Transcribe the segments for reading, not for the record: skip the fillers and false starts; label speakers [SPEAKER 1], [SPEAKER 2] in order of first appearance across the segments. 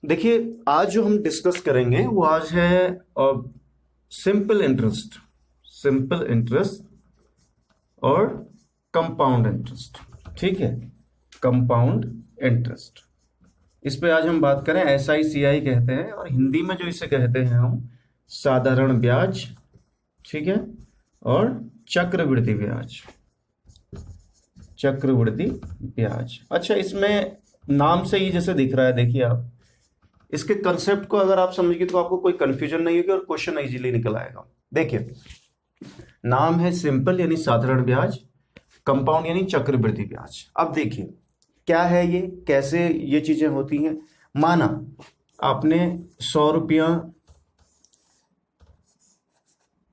[SPEAKER 1] देखिए, आज जो हम डिस्कस करेंगे वो आज है सिंपल इंटरेस्ट, सिंपल इंटरेस्ट और कंपाउंड इंटरेस्ट। ठीक है, कंपाउंड इंटरेस्ट, इस पे आज हम बात करें। SICI कहते हैं और हिंदी में जो इसे कहते हैं हम साधारण ब्याज, ठीक है, और चक्रवृद्धि ब्याज, चक्रवृद्धि ब्याज। अच्छा, इसमें नाम से ही जैसे दिख रहा है, देखिए आप इसके कंसेप्ट को अगर आप समझिए तो आपको कोई कंफ्यूजन नहीं होगी और क्वेश्चन इजीली निकल आएगा। देखिए, नाम है सिंपल यानी साधारण ब्याज, कंपाउंड यानी चक्रवृद्धि ब्याज। अब देखिए क्या है ये, कैसे ये चीजें होती हैं। माना आपने 100 रुपया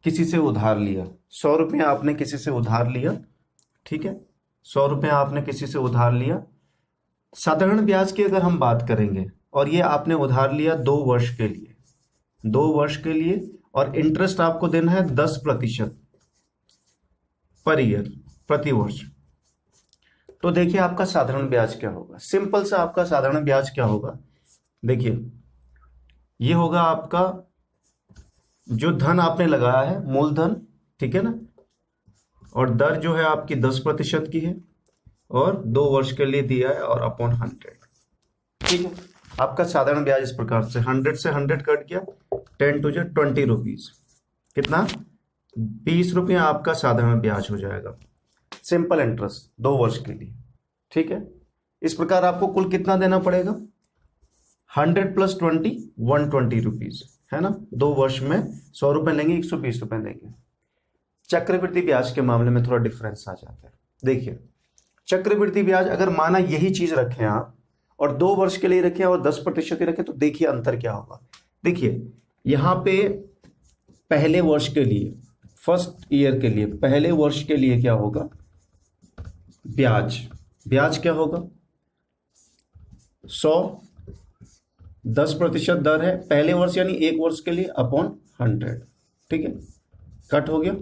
[SPEAKER 1] किसी से उधार लिया, 100 रुपया आपने किसी से उधार लिया, ठीक है, 100 रुपया आपने किसी से उधार लिया। साधारण ब्याज की अगर हम बात करेंगे, और ये आपने उधार लिया 2 वर्ष के लिए, 2 वर्ष के लिए, और इंटरेस्ट आपको देना है 10% पर ईयर, प्रति वर्ष। तो देखिए आपका साधारण ब्याज क्या होगा। सिंपल सा आपका साधारण ब्याज क्या होगा, देखिए ये होगा आपका जो धन आपने लगाया है, मूलधन, ठीक है ना, और दर जो है आपकी 10% की है, और 2 वर्ष के लिए दिया है, और अपॉन 100। ठीक है, आपका साधारण ब्याज इस प्रकार से 100 से 100 कट गया, 10 टू 20 रुपीज, कितना, 20 रुपया आपका साधारण ब्याज हो जाएगा, सिंपल इंटरेस्ट 2 वर्ष के लिए। ठीक है, इस प्रकार आपको कुल कितना देना पड़ेगा, 100 + 20 120 रुपीज, है ना। 2 वर्ष में 100 रुपए लेंगे, 120 रुपए देंगे। चक्रवृद्धि ब्याज के मामले में थोड़ा डिफरेंस आ जाता है। देखिए, चक्रवृद्धि ब्याज अगर माना यही चीज रखें आप, और 2 वर्ष के लिए रखें और 10% ही रखें, तो देखिए अंतर क्या होगा। देखिए यहां पे पहले वर्ष के लिए, फर्स्ट ईयर के लिए, पहले वर्ष के लिए क्या होगा, ब्याज, ब्याज क्या होगा 100, 10% दर है पहले वर्ष यानी 1 वर्ष के लिए, अपॉन 100। ठीक है, कट हो गया,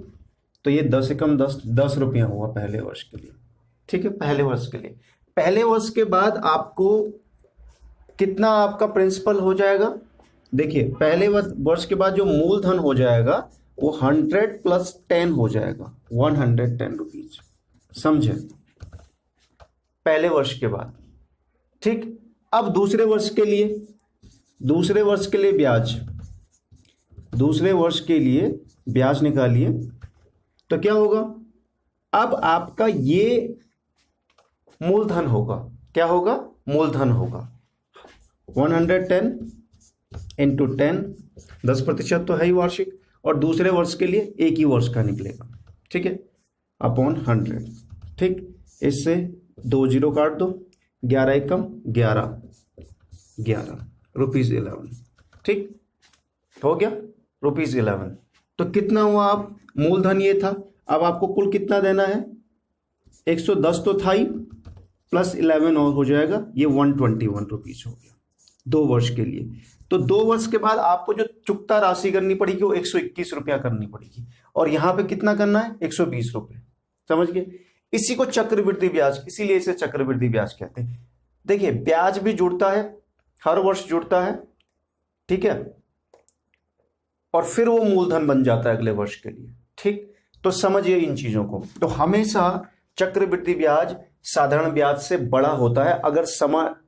[SPEAKER 1] तो ये 10 से कम 10 रुपया हुआ पहले वर्ष के लिए। ठीक है, पहले वर्ष के लिए। पहले वर्ष के बाद आपको कितना आपका प्रिंसिपल हो जाएगा, देखिए पहले वर्ष के बाद जो मूलधन हो जाएगा वो 100 + 10 हो जाएगा, 110 रुपीज, समझे, पहले वर्ष के बाद। ठीक, अब दूसरे वर्ष के लिए, दूसरे वर्ष के लिए ब्याज, दूसरे वर्ष के लिए ब्याज निकालिए, तो क्या होगा, अब आपका ये मूलधन होगा, क्या होगा, मूलधन होगा 110 × 10, 10% तो है ही वार्षिक, और दूसरे वर्ष के लिए एक ही वर्ष का निकलेगा, ठीक है, अपॉन 100। ठीक, इससे 2 0 काट दो, 11 एकम 11, 11 रुपीज 11। ठीक, हो गया रुपीज 11। तो कितना हुआ, आप मूलधन ये था, अब आपको कुल कितना देना है, 110 तो था ही, प्लस 11 और हो जाएगा, ये 121 रुपीज हो गया 2 वर्ष के लिए। तो 2 वर्ष के बाद आपको जो चुकता राशि करनी पड़ेगी वो 121 रुपया करनी पड़ेगी, और यहां पे कितना करना है, 120 रुपये, समझ गए। इसी को चक्रवृद्धि ब्याज, इसीलिए इसे चक्रवृद्धि ब्याज कहते हैं। देखिए ब्याज भी जुड़ता है, हर वर्ष जुड़ता है, ठीक है, और फिर वो मूलधन बन जाता है अगले वर्ष के लिए। ठीक, तो समझिए इन चीजों को। तो हमेशा चक्रवृद्धि ब्याज साधारण ब्याज से बड़ा होता है अगर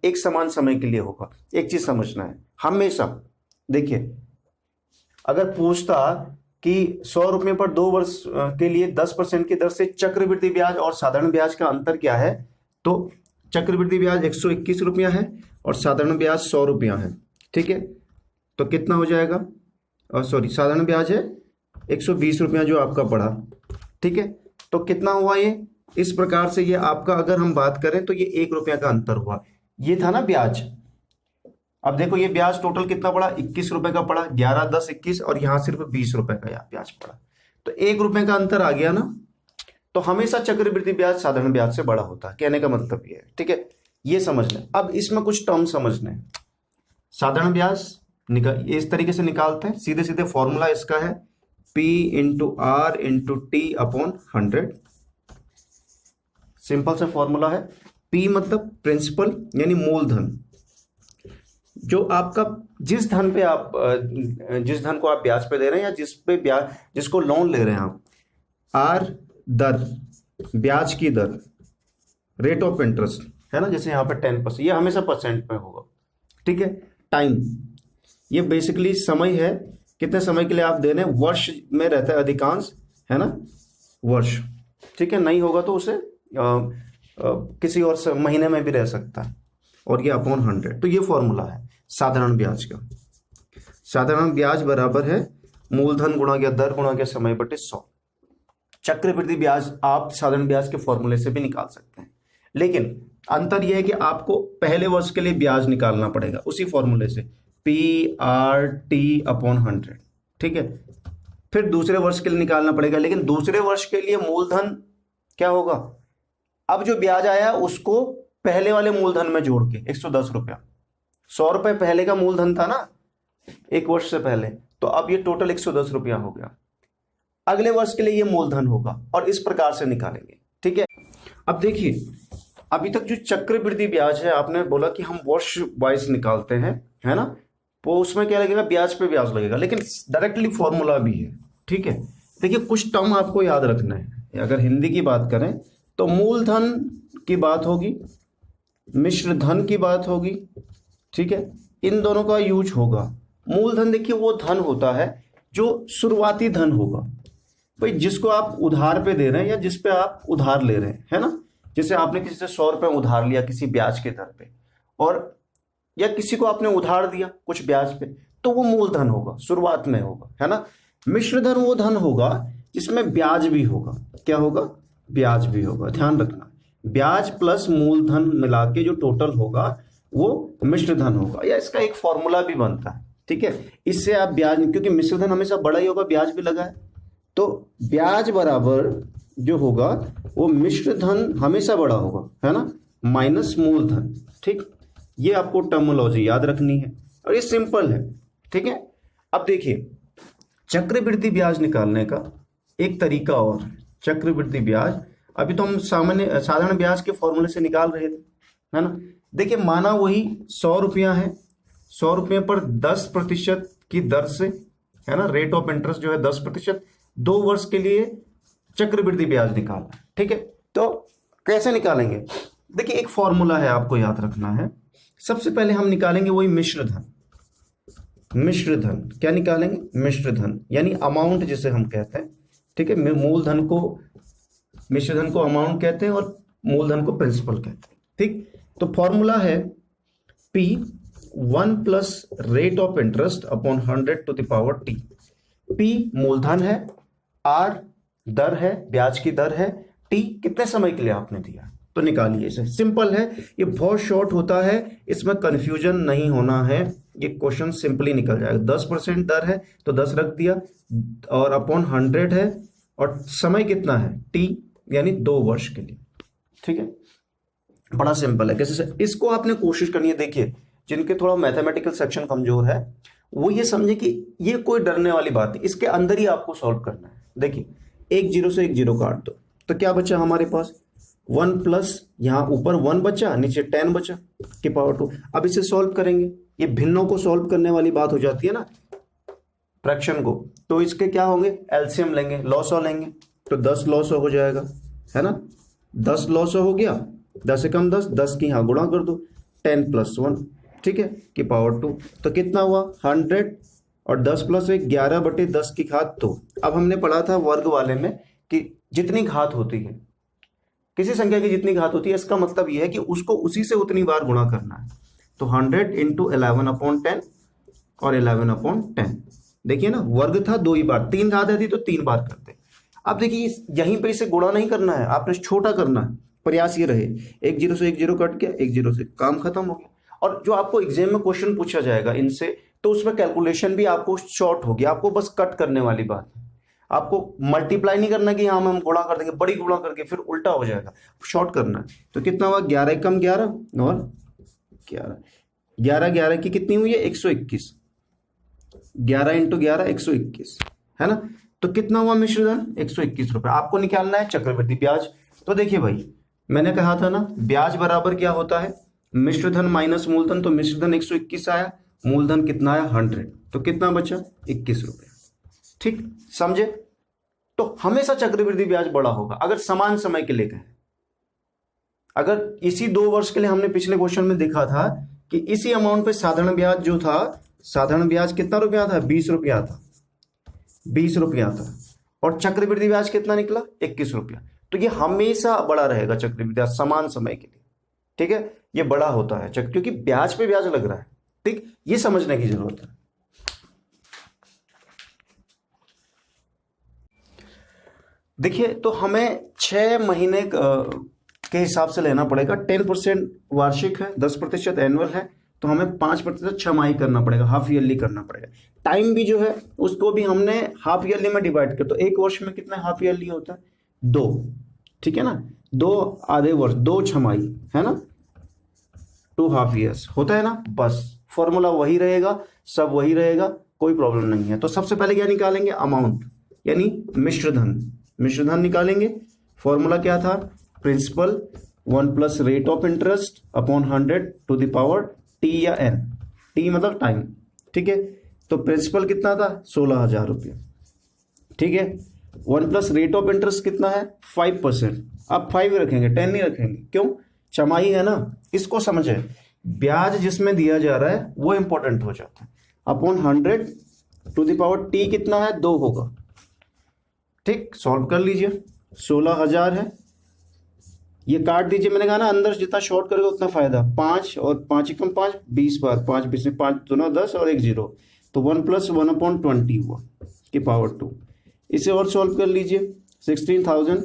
[SPEAKER 1] एक समान समय के लिए होगा। एक चीज समझना है हमेशा, देखिए अगर पूछता कि 100 रुपये पर 2 वर्ष के लिए 10% की दर से चक्रवृद्धि ब्याज और साधारण ब्याज का अंतर क्या है, तो चक्रवृद्धि ब्याज 121 रुपया है और साधारण ब्याज 100 रुपया है। ठीक है, तो कितना हो जाएगा, सॉरी साधारण ब्याज है 120 रुपया जो आपका पड़ा। ठीक है, तो कितना हुआ ये, इस प्रकार से ये आपका अगर हम बात करें तो ये 1 रुपया का अंतर हुआ। ये था ना ब्याज, अब देखो ये ब्याज टोटल कितना पड़ा, 21 रुपए का पड़ा, 11 10 21, और यहां सिर्फ 20 रुपए का ब्याज पड़ा, तो 1 रुपए का अंतर आ गया ना। तो हमेशा चक्रवृद्धि ब्याज साधारण ब्याज से बड़ा होता है, कहने का मतलब ये है। ठीक है, ये समझ लें। अब इसमें कुछ टर्म समझने हैं। साधारण ब्याज इस तरीके से निकालते हैं, सीधे सीधे फॉर्मूला इसका है P × R × T upon 100। Simple सा फॉर्मूला है। P मतलब प्रिंसिपल यानी मूलधन, जो आपका जिस धन पे आप जिस धन को आप ब्याज पे दे रहे हैं या जिस पे ब्याज जिसको लोन ले रहे हैं आप, आर दर, ब्याज की दर, रेट ऑफ इंटरेस्ट है ना, जैसे यहाँ पे 10%, ये हमेशा परसेंट में होगा, ठीक है। टाइम, ये बेसिकली समय है, कितने समय के लिए आप दे रहे हैं, वर्ष में रहता है अधिकांश, है ना, वर्ष, ठीक है। नहीं होगा तो उसे किसी और महीने में भी रह सकता है, और ये अपॉन 100। तो ये फॉर्मूला है साधारण ब्याज का। साधारण ब्याज बराबर है मूलधन गुणा या दर गुणा या समय बटे 100। चक्रवृद्धि ब्याज आप साधारण ब्याज के फॉर्मूले से भी निकाल सकते हैं, लेकिन अंतर यह है कि आपको पहले वर्ष के लिए ब्याज निकालना पड़ेगा उसी फॉर्मूले से, PRT अपॉन 100, ठीक है। फिर दूसरे वर्ष के लिए निकालना पड़ेगा, लेकिन दूसरे वर्ष के लिए मूलधन क्या होगा, अब जो ब्याज आया उसको पहले वाले मूलधन में जोड़ के 110 रुपया, 100 रुपये पहले का मूलधन था ना एक वर्ष से पहले, तो अब ये टोटल 110 रुपया हो गया। अगले वर्ष के लिए ये मूलधन होगा और इस प्रकार से निकालेंगे, ठीक है। अब देखिए, अभी तक जो चक्रवृद्धि ब्याज है, आपने बोला कि हम वर्ष वाइज निकालते हैं, है ना, तो उसमें क्या लगेगा, ब्याज पे ब्याज लगेगा, लेकिन डायरेक्टली फॉर्मूला भी है, ठीक है। देखिए कुछ टर्म आपको याद रखना है। अगर हिंदी की बात करें तो मूलधन की बात होगी, मिश्र धन की बात होगी, ठीक है, इन दोनों का यूज होगा। मूलधन देखिए वो धन होता है जो शुरुआती धन होगा, भाई जिसको आप उधार पे दे रहे हैं या जिस पे आप उधार ले रहे हैं, है ना, जैसे आपने किसी से 100 रुपये उधार लिया किसी ब्याज के दर पे, और या किसी को आपने उधार दिया कुछ ब्याज पे, तो वो मूलधन होगा, शुरुआत में होगा, है ना। मिश्र धन वो धन होगा जिसमें ब्याज भी होगा, क्या होगा, ब्याज भी होगा। ध्यान रखना, ब्याज प्लस मूलधन मिला के जो टोटल होगा वो मिश्र धन होगा, या इसका एक फॉर्मूला भी बनता है, ठीक है। इससे आप ब्याज, क्योंकि मिश्र धन हमेशा बड़ा ही होगा, ब्याज भी लगा है, तो ब्याज बराबर जो होगा वो मिश्र धन हमेशा बड़ा होगा, है ना, माइनस मूलधन, ठीक। ये आपको टर्मोलॉजी याद रखनी है और ये सिंपल है, ठीक है। अब देखिए चक्रवृद्धि ब्याज निकालने का एक तरीका और है। चक्रवृद्धि ब्याज अभी तो हम साधारण ब्याज के फॉर्मूले से निकाल रहे थे, है ना। देखिए माना वही 100 रुपया है, 100 रुपये पर 10% की दर से, है ना, रेट ऑफ इंटरेस्ट जो है 10%, 2 वर्ष के लिए चक्रवृद्धि ब्याज निकालना है, ठीक है। तो कैसे निकालेंगे, देखिए एक फॉर्मूला है आपको याद रखना है। सबसे पहले हम निकालेंगे वही मिश्र धन। मिश्र धन क्या निकालेंगे, मिश्र धन यानी अमाउंट जिसे हम कहते हैं, ठीक है। मूलधन को, मिश्र धन को अमाउंट कहते हैं और मूलधन को प्रिंसिपल कहते हैं, ठीक। तो फॉर्मूला है P1 plus rate of interest upon 100 to the power T। P मूलधन है, R दर है, ब्याज की दर है, T कितने समय के लिए आपने दिया, तो निकालिए इसे। सिंपल है, ये बहुत शॉर्ट होता है, इसमें कंफ्यूजन नहीं होना है, ये क्वेश्चन सिंपली निकल जाएगा। 10% दर है तो 10 रख दिया, और अपॉन 100 है, और समय कितना है, T यानी 2 वर्ष के लिए, ठीक है। बड़ा सिंपल है। कैसे, इसको आपने कोशिश करनी है। देखिए जिनके थोड़ा मैथमेटिकल सेक्शन कमजोर है वो ये समझे कि ये कोई डरने वाली बात है, इसके अंदर ही आपको सॉल्व करना है। देखिए एक जीरो से एक जीरो काट दो तो क्या बचा हमारे पास, 1 प्लस यहाँ ऊपर 1 बचा, नीचे 10 बचा की पावर 2। अब इसे सॉल्व करेंगे, ये भिन्नों को सॉल्व करने वाली बात हो जाती है ना, फ्रैक्शन को, तो इसके क्या होंगे, एलसीएम लेंगे, लॉसो लेंगे, तो 10 लॉसो हो जाएगा, है ना। 10 लॉसो हो गया, 10 से कम 10 की यहाँ गुणा कर दो, 10 प्लस 1, ठीक है, की पावर 2, तो कितना हुआ 100, और 10 प्लस 1 11/10 की घात 2। अब हमने पढ़ा था वर्ग वाले में कि जितनी घात होती है, किसी संख्या की जितनी घात होती है, इसका मतलब यह है कि उसको उसी से उतनी बार गुणा करना है। तो 100 इंटू 11/10 और 11/10। देखिए ना, वर्ग था 2 ही बार, 3 घात आती तो 3 बार करते। अब देखिए यहीं पे इसे गुणा नहीं करना है, आपने छोटा करना है। प्रयास ये रहे, एक जीरो से एक जीरो कट गया, एक जीरो से काम खत्म हो गया। और जो आपको एग्जाम में क्वेश्चन पूछा जाएगा इनसे, तो उसमें कैलकुलेशन भी आपको शॉर्ट होगी, आपको बस कट करने वाली बात है। आपको मल्टीप्लाई नहीं करना कि हाँ हम गुणा कर देंगे, बड़ी गुणा करके फिर उल्टा हो जाएगा, शॉर्ट करना है। तो कितना हुआ, 11 कम 11 और 11, 11 की कितनी हुई है, 121, 11 इंटू 11 121, है ना। तो कितना हुआ मिश्रधन, 121 रुपए। आपको निकालना है चक्रवृद्धि ब्याज। तो देखिए भाई, मैंने कहा था ना, ब्याज बराबर क्या होता है, मिश्र धन माइनस मूलधन, तो मिश्र धन 121 आया, मूलधन कितना आया 100, तो कितना बचा 21 रुपये। ठीक, समझे? तो हमेशा चक्रवृद्धि ब्याज बड़ा होगा अगर समान समय के लिए कहें। अगर इसी 2 वर्ष के लिए हमने पिछले क्वेश्चन में देखा था कि इसी अमाउंट पे साधारण ब्याज जो था, साधारण ब्याज कितना रुपया था, 20 रुपया था, 20 रुपया था, और चक्रवृद्धि ब्याज कितना निकला 21 रुपया। तो ये हमेशा बड़ा रहेगा चक्रवृद्धि ब्याज समान समय के लिए। ठीक है, ये बड़ा होता है क्योंकि ब्याज पे ब्याज लग रहा है। ठीक, ये समझने की जरूरत है। देखिए, तो हमें 6 महीने के हिसाब से लेना पड़ेगा। 10% वार्षिक है, 10% एनुअल है, तो हमें 5% छमाही करना पड़ेगा, हाफ ईयरली करना पड़ेगा। टाइम भी जो है उसको भी हमने हाफ ईयरली में डिवाइड कर, तो 1 वर्ष में कितना हाफ ईयरली होता है 2। ठीक है ना, 2 आधे वर्ष, 2 छमाही है ना, 2 हाफ ईयर्स होता है ना। बस फॉर्मूला वही रहेगा, सब वही रहेगा, कोई प्रॉब्लम नहीं है। तो सबसे पहले क्या निकालेंगे, अमाउंट यानी मिश्रधन, मिश्रधन निकालेंगे। फॉर्मूला क्या था, principal 1 plus rate of interest upon 100 to the power T या एन, टी मतलब टाइम। ठीक है, तो प्रिंसिपल कितना था 16,000 रुपये। ठीक है, 1 प्लस रेट ऑफ इंटरेस्ट कितना है 5%। अब 5 रखेंगे, 10 नहीं रखेंगे, क्यों, छमाही है ना। इसको समझे, ब्याज जिसमें दिया जा रहा है वो इंपॉर्टेंट हो जाता है। Upon 100 to the power T कितना है 2 होगा। ठीक, सॉल्व कर लीजिए, 16,000 है, ये काट दीजिए। मैंने कहा ना अंदर जितना शॉर्ट करेगा उतना फायदा। 5 और 5 एकम 5, 20 बार 5 20 में 5 दोनों 10 और 1 0, तो 1 प्लस 1/20 हुआ की पावर 2। इसे और सॉल्व कर लीजिए, 16,000,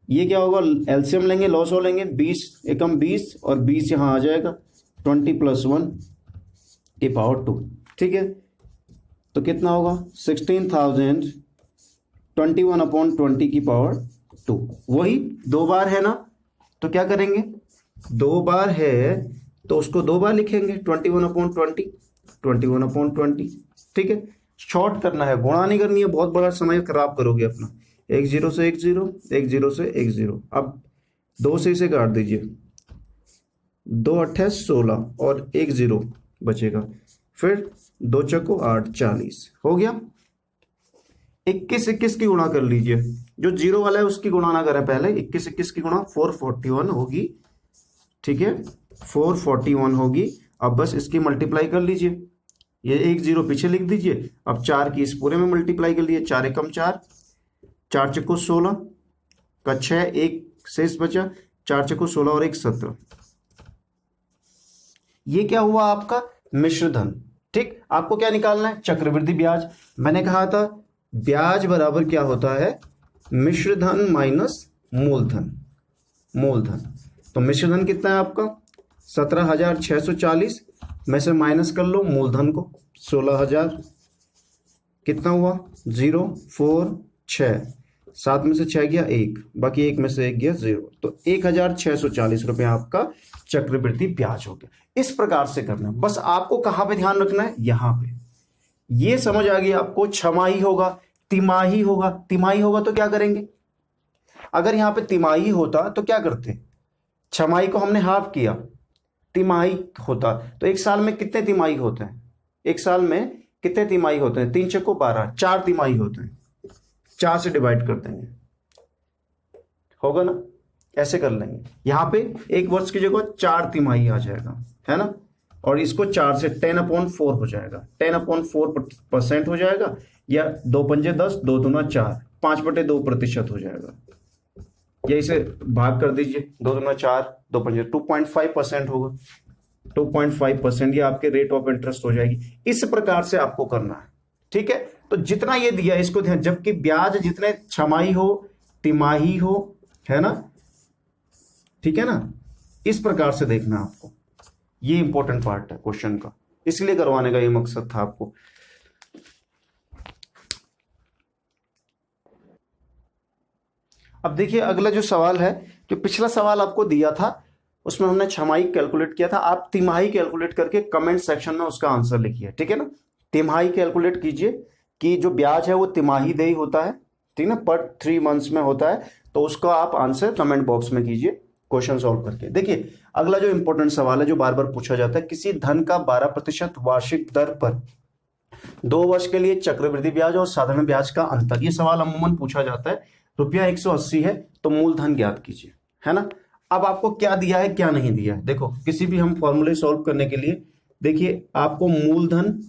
[SPEAKER 1] ये क्या होगा, एलसीएम लेंगे, लॉस हो लेंगे, 20 एकम 20 और 20 यहाँ आ जाएगा, 20 + 1 की पावर 2। ठीक है, तो कितना होगा 16,000 21/20 की पावर 2। वही 2 बार है ना, तो क्या करेंगे, 2 बार है तो उसको 2 बार लिखेंगे, 21/20, 21/20। ठीक है, शॉर्ट करना है, गुणा नहीं करनी है, बहुत बड़ा समय खराब करोगे अपना। 1 0 से 1 0, 1 0 से 1 0। अब 2 से इसे काट दीजिए, 2 8 16 और 1 0 बचेगा, फिर 2 चक्को 8 40 हो गया। 21 21 की गुणा कर लीजिए, जो 0 वाला है उसकी गुणा ना करें पहले, 21 21 की गुणा 441 होगी। ठीक है, 441 होगी। अब बस इसकी मल्टीप्लाई कर लीजिए, ये 1 0 पीछे लिख दीजिए। अब 4 की इस पूरे में मल्टीप्लाई कर लीजिए, 4 एकम 4, 4 चक्को 16 का 6, 1 शेष बचा, 4 चक्को 16 और 1 17। ये क्या हुआ आपका मिश्रधन। ठीक, आपको क्या निकालना है, चक्रवृद्धि ब्याज। मैंने कहा था ब्याज बराबर क्या होता है, मिश्रधन माइनस मूलधन, मूलधन। तो मिश्रधन कितना है आपका 17,640, में से माइनस कर लो मूलधन को 16,000, कितना हुआ 0 4 6, 7 में से 6 गया 1, बाकी 1 में से 1 गया 0, तो 1,640 रुपये आपका चक्रवृद्धि ब्याज हो गया। इस प्रकार से करना है, बस आपको कहाँ पे ध्यान रखना है, यहाँ पे। ये समझ आ गई आपको, छमाही होगा, तिमाही होगा। तिमाही होगा तो क्या करेंगे, अगर यहाँ पे तिमाही होता तो क्या करते, छमाही को हमने हाफ किया, तिमाही होता तो 1 साल में कितने तिमाही होते हैं, 1 साल में कितने तिमाही होते हैं, 3 चक्को 12, 4 तिमाही होते हैं, 4 से डिवाइड कर देंगे, होगा ना, ऐसे कर लेंगे। यहाँ पे 1 वर्ष की जगह 4 तिमाही आ जाएगा, है ना, और इसको 4 से 10/4 हो जाएगा, 10/4% हो जाएगा, या 2 पंजे 10, 2 दूना 4, 5/2% हो जाएगा, या इसे भाग कर दीजिए, 2 दूना 4, 2 पंजे 2.5% होगा, 2.5% ये आपके रेट ऑफ इंटरेस्ट हो जाएगी। इस प्रकार से आपको करना है। ठीक है, तो जितना ये दिया इसको ध्यान, जबकि ब्याज जितने छमाही हो तिमाही हो, है ना, ठीक है ना, इस प्रकार से देखना आपको। ये इंपॉर्टेंट पार्ट है क्वेश्चन का, इसलिए करवाने का ये मकसद था आपको। अब देखिए अगला जो सवाल है, जो पिछला सवाल आपको दिया था उसमें हमने छमाही कैलकुलेट किया था, आप तिमाही कैलकुलेट करके कमेंट सेक्शन में उसका आंसर लिखिए। ठीक है ना, तिमाही कैलकुलेट कीजिए कि जो ब्याज है वो तिमाही देय होता है, ठीक है ना, पर 3 मंथ्स में होता है, तो उसका आप आंसर कमेंट बॉक्स में कीजिए, क्वेश्चन सॉल्व करके। देखिए अगला जो इंपॉर्टेंट सवाल है जो बार बार पूछा जाता है, किसी धन का 12% वार्षिक दर पर 2 वर्ष के लिए चक्रवृद्धि ब्याज और साधारण ब्याज का अंतर। ये सवाल अमूमन पूछा जाता है। रुपया 180 है तो मूलधन ज्ञात कीजिए, है ना। अब आपको क्या दिया है क्या नहीं दिया है, देखो किसी भी हम फॉर्मूले सॉल्व करने के लिए, देखिए आपको मूलधन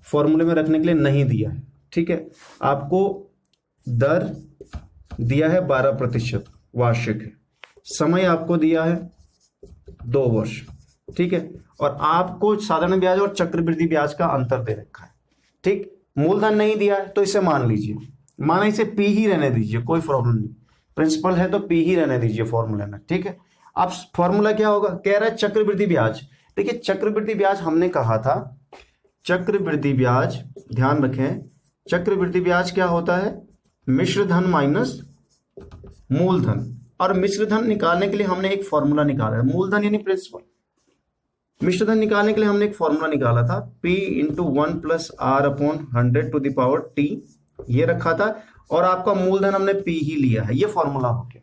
[SPEAKER 1] फॉर्मूले में रखने के लिए नहीं दिया है, ठीक है। आपको दर दिया है 12% वार्षिक है, समय आपको दिया है 2 वर्ष, ठीक है, और आपको साधारण ब्याज और चक्रवृद्धि ब्याज का अंतर दे रखा है, ठीक। मूलधन नहीं दिया है तो इसे मान लीजिए, माना इसे पी ही रहने दीजिए, कोई प्रॉब्लम नहीं, प्रिंसिपल है तो पी ही रहने दीजिए फॉर्मूले में, ठीक है। अब फॉर्मूला क्या होगा, कह रहा है चक्रवृद्धि ब्याज। देखिए चक्रवृद्धि ब्याज हमने कहा था, चक्रवृद्धि ब्याज ध्यान रखें, चक्रवृद्धि ब्याज क्या होता है, मिश्र धन माइनस मूलधन, और मिश्र धन निकालने के लिए हमने एक फॉर्मूला निकाला है, मूलधन यानी प्रिंसिपल, मिश्र धन निकालने के लिए हमने एक फॉर्मूला निकाला था, P into 1 plus R upon 100 to the power T, ये रखा था, और आपका मूलधन हमने P ही लिया है, ये फॉर्मूला हो गया,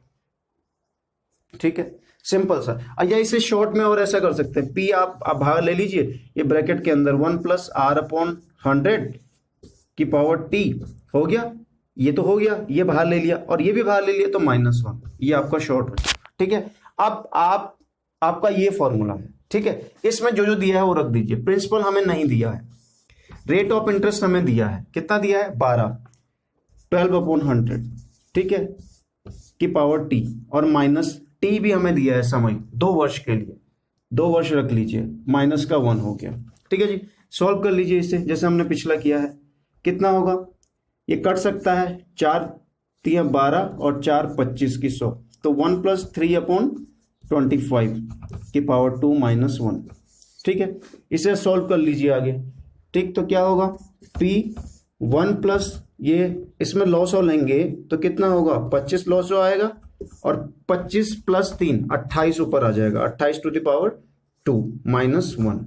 [SPEAKER 1] ठीक है, सिंपल सा। या इसे शॉर्ट में और ऐसा कर सकते हैं, P आप भाग ले लीजिए, ये ब्रैकेट के अंदर 1 प्लस आर अपॉन 100 की पावर T हो गया, ये तो हो गया, ये बाहर ले लिया और ये भी बाहर ले लिया तो -1, ये आपका शॉर्ट है, ठीक है। अब आपका ये फॉर्मूला है, ठीक है, इसमें जो जो दिया है वो रख दीजिए। प्रिंसिपल हमें नहीं दिया है, रेट ऑफ इंटरेस्ट हमें दिया है, कितना दिया है 12/100, ठीक है, की पावर T, और माइनस T भी हमें दिया है समय 2 वर्ष के लिए, 2 वर्ष रख लीजिए, -1 हो गया, ठीक है जी। सॉल्व कर लीजिए इसे जैसे हमने पिछला किया है, कितना होगा, ये कट सकता है, 4 3 12 और 4 25 की 100, तो 1 प्लस 3/25 की पावर 2 -1, ठीक है। इसे सॉल्व कर लीजिए आगे, ठीक, तो क्या होगा, P 1 प्लस ये इसमें लॉस हो लेंगे तो कितना होगा, 25 लॉस हो आएगा, और 25 प्लस 3 28 ऊपर आ जाएगा, 28 टू द पावर 2 -1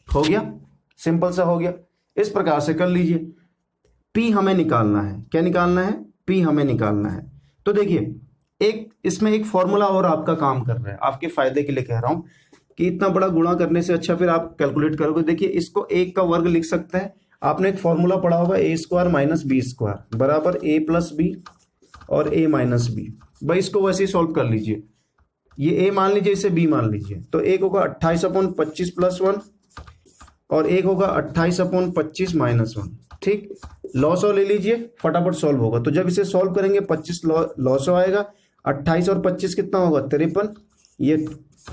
[SPEAKER 1] हो गया, सिंपल सा हो गया। इस प्रकार से कर लीजिए। P हमें निकालना है, क्या निकालना है, P हमें निकालना है। तो देखिए एक इसमें एक फॉर्मूला और आपका काम कर रहा है, आपके फायदे के लिए कह रहा हूं कि इतना बड़ा गुणा करने से अच्छा फिर आप कैलकुलेट करोगे। देखिए इसको 1 का वर्ग लिख सकते हैं, आपने एक फॉर्मूला पढ़ा होगा, a² माइनस b² बराबर a प्लस बी और a माइनस बी। भाई इसको वैसे ही सॉल्व कर लीजिए, ये a मान लीजिए, इसे b मान लीजिए, तो एक होगा 28/25 प्लस 1 और एक होगा 28/25 -1, ठीक। लॉसो ले लीजिए, फटाफट सॉल्व होगा। तो जब इसे सॉल्व करेंगे 25 लॉसो आएगा, 28 और 25 कितना होगा 53, ये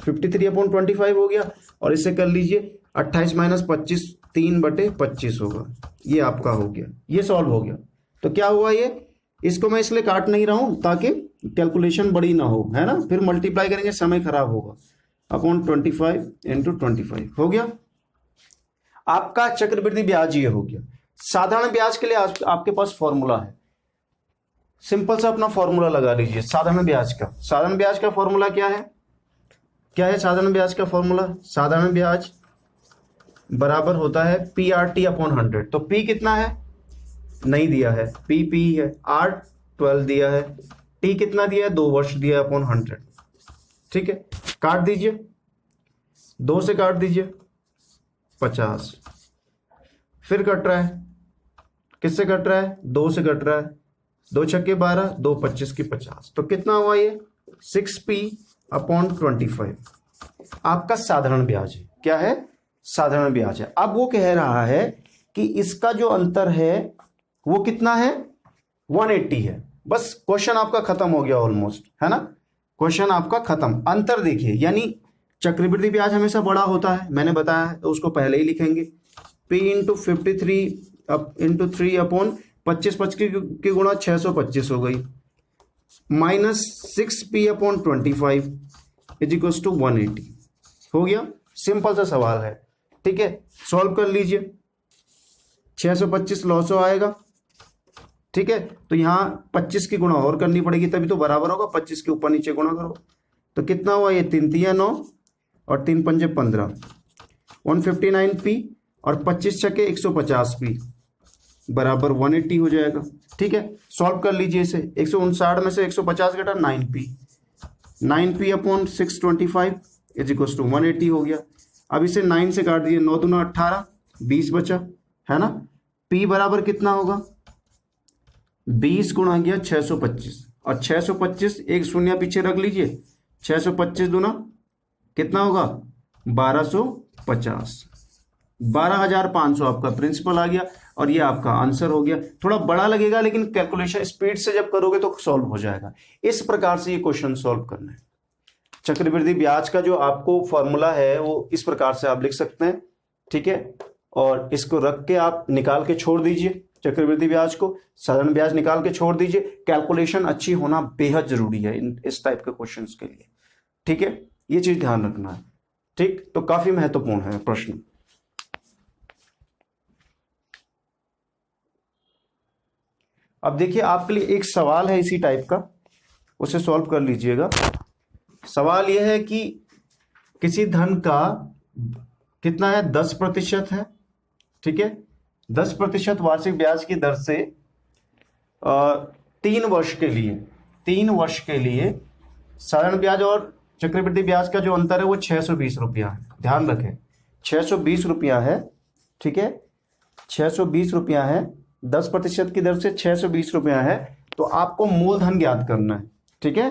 [SPEAKER 1] 53/25 हो गया, और इसे कर लीजिए 28 माइनस 25 3/25 होगा, ये आपका हो गया, ये सॉल्व हो गया। तो क्या हुआ, ये इसको मैं इसलिए काट नहीं रहा हूं ताकि कैलकुलेशन बड़ी ना हो, है ना, फिर मल्टीप्लाई करेंगे समय खराब होगा, अपॉन 25 इंटू 25 हो गया आपका चक्रवृद्धि ब्याज, ये हो गया। साधारण ब्याज के लिए आपके पास फॉर्मूला है, सिंपल सा अपना फॉर्मूला लगा लीजिए साधारण ब्याज का। साधारण ब्याज का फॉर्मूला क्या है, साधारण ब्याज का फॉर्मूला, साधारण ब्याज बराबर होता है PRT/100। तो P कितना है, नहीं दिया है, P है, R 12 दिया है, T कितना दिया है 2 वर्ष दिया है अपॉन 100, ठीक है। काट दीजिए, 2 से काट दीजिए 50, फिर कट रहा है, किससे कट रहा है 2 से कट रहा है, 2 छक्के 12, 2 25 की 50, तो कितना हुआ ये 6P/25 आपका साधारण ब्याज है। क्या है, साधारण ब्याज है। अब वो कह रहा है कि इसका जो अंतर है वो कितना है, 180 है। बस क्वेश्चन आपका खत्म हो गया ऑलमोस्ट, है ना, क्वेश्चन आपका खत्म। अंतर देखिए, यानी चक्रवृद्धि ब्याज हमेशा बड़ा होता है, मैंने बताया है, तो उसको पहले ही लिखेंगे, P इंटू 53 इंटू 3/25 की गुणा 625 हो गई, minus 6P/25 is equals to 180 हो गया। सिंपल सा सवाल है, ठीक है, सॉल्व कर लीजिए। 625 लॉसो आएगा, ठीक है, तो यहाँ 25 की गुणा और करनी पड़ेगी तभी तो बराबर होगा, 25 के ऊपर नीचे गुणा करो तो कितना हुआ, ये 3 3 9 और 3 5 15, 159P और 25 छके 150P बराबर 180 हो जाएगा, ठीक है। सॉल्व कर लीजिए इसे, 159 में से 150 घटा 9P 9p upon 625 is equal to 180 हो गया। अब इसे 9 से काट दिए, 9 दूना 18, 20 बचा, है ना। p बराबर कितना होगा, 20 गुणा गया 625, और 625 एक शून्य पीछे रख लीजिए, 625 दूना कितना होगा 1250, 12,500 आपका प्रिंसिपल आ गया, और ये आपका आंसर हो गया। थोड़ा बड़ा लगेगा लेकिन कैलकुलेशन स्पीड से जब करोगे तो सॉल्व हो जाएगा। इस प्रकार से ये क्वेश्चन सॉल्व करना है। चक्रवृद्धि ब्याज का जो आपको फॉर्मूला है वो इस प्रकार से आप लिख सकते हैं, ठीक है। और इसको रख के आप निकाल के छोड़ दीजिए, चक्रवृद्धि ब्याज को, साधारण ब्याज निकाल के छोड़ दीजिए। कैलकुलेशन अच्छी होना बेहद जरूरी है इस टाइप के क्वेश्चंस के लिए, ठीक है। ये चीज ध्यान रखना है, ठीक। तो काफी महत्वपूर्ण है प्रश्न। अब देखिए आपके लिए एक सवाल है इसी टाइप का, उसे सॉल्व कर लीजिएगा। सवाल यह है कि किसी धन का कितना है, 10% है, ठीक है। 10% वार्षिक ब्याज की दर से 3 वर्ष के लिए साधारण ब्याज और चक्रवृद्धि ब्याज का जो अंतर है वो 620 रुपया है। ध्यान रखें 620 रुपया है, ठीक है। 620 रुपया है, 10% की दर से 620 रुपया है। तो आपको मूलधन ज्ञात करना है, ठीक है।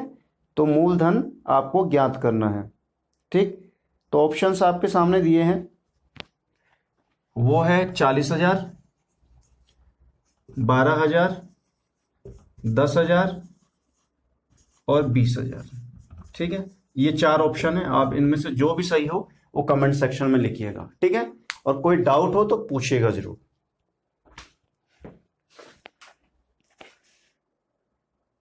[SPEAKER 1] तो मूलधन आपको ज्ञात करना है, ठीक। तो ऑप्शंस आपके सामने दिए हैं, वो है 40,000, 12,000, 10,000 और 20,000, ठीक है। ये 4 ऑप्शन है, आप इनमें से जो भी सही हो वो कमेंट सेक्शन में लिखिएगा, ठीक है। और कोई डाउट हो तो पूछिएगा जरूर।